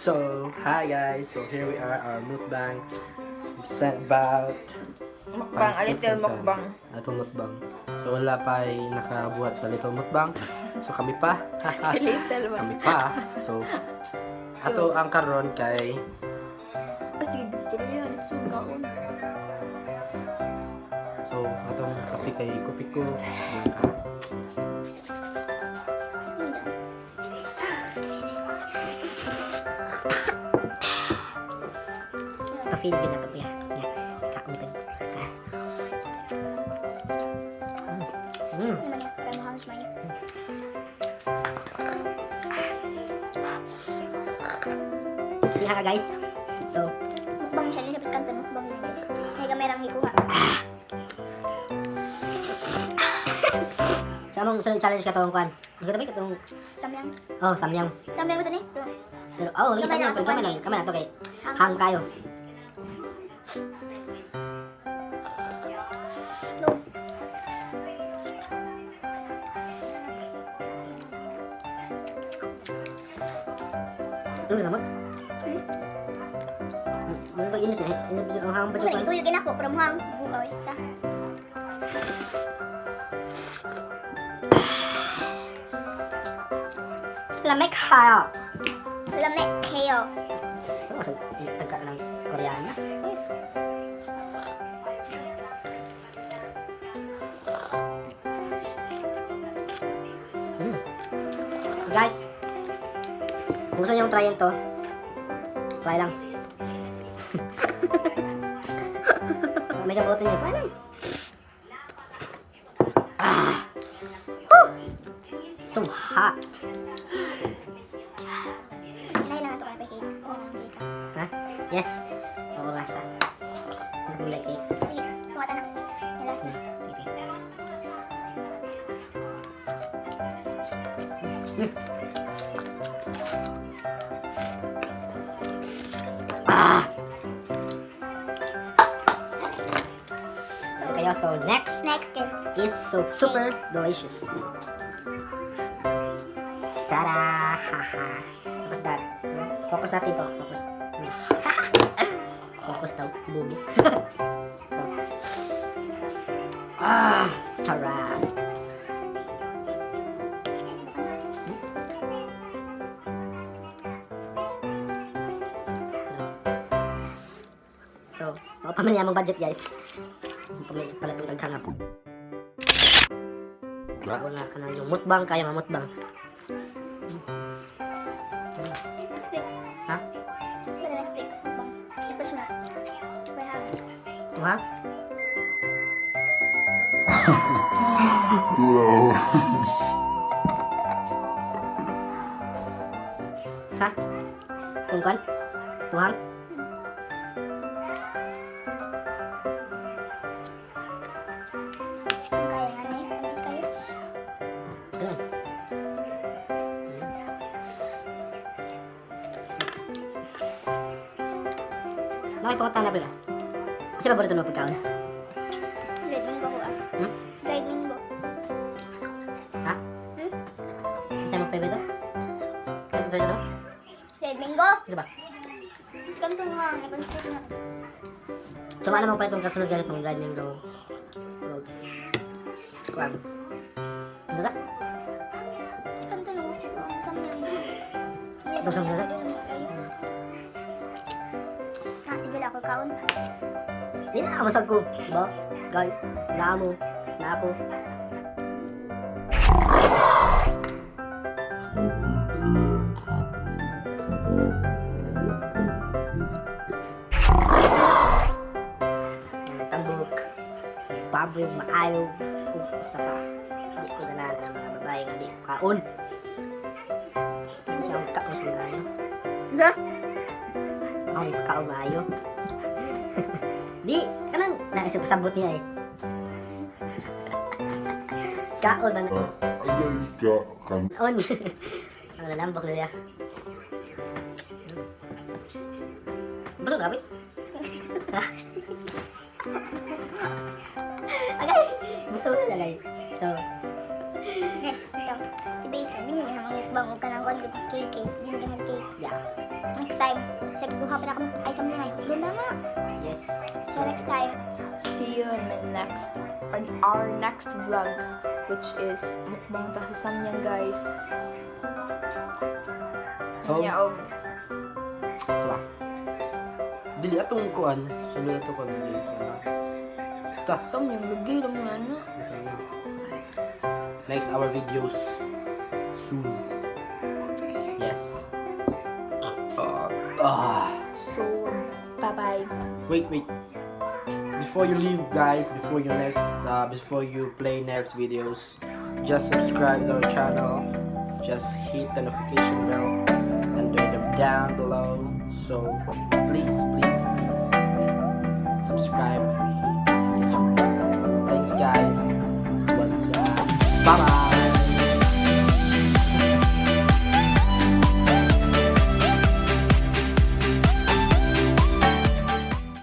So, hi guys. So, here we are, our mukbang. About Mukbang, a little mukbang. Little mukbang. So, wala pa ay nakabuhat sa little mukbang. So, kami pa. Little ba? Kami pa. So, ato ang karon kay Sige, gusto rin yan. It's yung kaon. so, atong kape kay Kupiko. Pa-feel din ako ya. Kauntan. Liha ka guys. So, Mukbang siya, siya paskanto mukbang na guys. May kamerang hikuha. so among sunod challenge ka tong kwan. Ano ka ba katong Samyang. oh, samyang. Samyang ito ni. Pero lagi samyang pero kamay na to kay hang kayo. No. Ano sa mo? Ano ba init eh? Init ang hang pa Ito jud. tuyugin ako from hang. Buoy. Sa. Lamek ha. Lamek kayo. Ano sa taga ng Koreana? So guys, kung gusto nyo try to, try lang. May gabutin nyo, try lang. So hot. Nay lang ito kay cake. Ha? Yes. Oo nga sa. Ano gulay cake? Sige, tuwata na. Yalas na. Sige, sige. Okay, so next Next cake. is so super delicious. Tada! Haha. Look at that. Focus natin to. Focus. Focus daw. Boom. So. Sarap. So, mapamilya mong budget guys. Pamilya pala itong daghang hapon. Wala ka na yung mukbang, kaya mamutbang. Next cake. Ha? Ito next cake. Mukbang. Tapos na. We have. Ito ha? Ha? Tungkan? Tuhan? Kung kaya nga na eh. Tamis kayo. Ganun. Nakipakota na pala. Kasi paborito mo pagkaon. Red mango ko ah. Hmm? Red mango. Ha? Hmm? Saan mo favorite? Saan mo favorite? Red mango. Ito ba? Mas ganito nga. Ipansit na. So, ano mo pa itong kasunod galit mong drive mango? Kuwan. Ano sa? Mas ganito no. Samyang. Ito sa mga Sige lang ako kaon. Hindi na masag ko. Diba? Guys, na mo. Na ako. Tambok. Baboy, maayo. Kung sa pa. Hindi ko na ng mga babae nga di ko kaon. Hindi siya ang kakos mo na. Sa? Ako di ko kaon maayo. Di, kanang naisip pasabot niya eh. Kaon man. Kaon. Ang lalambok na siya. Busog ka, Okay, busog na guys. So, Next, ito. Si guys, hindi mo na mukbang o kanang kuan kita cake. Hindi mo ganang cake. Yeah. Next time, sa kuha pa na kami ay sa mga yun na na. Yes. So next time, See you on our next vlog, which is mukbang ta sa samyang, guys. So, Nya og saba. Dili atong kuan, sulod ato kuan dili. Basta. samyang lugay lang nga na. Next our videos soon. Yes. So, bye-bye. Wait. Before you leave, guys, before you play next videos, just subscribe to our channel. Just hit the notification bell and down below. So please subscribe and hit the notification bell. Thanks, guys. What's up? Bye bye.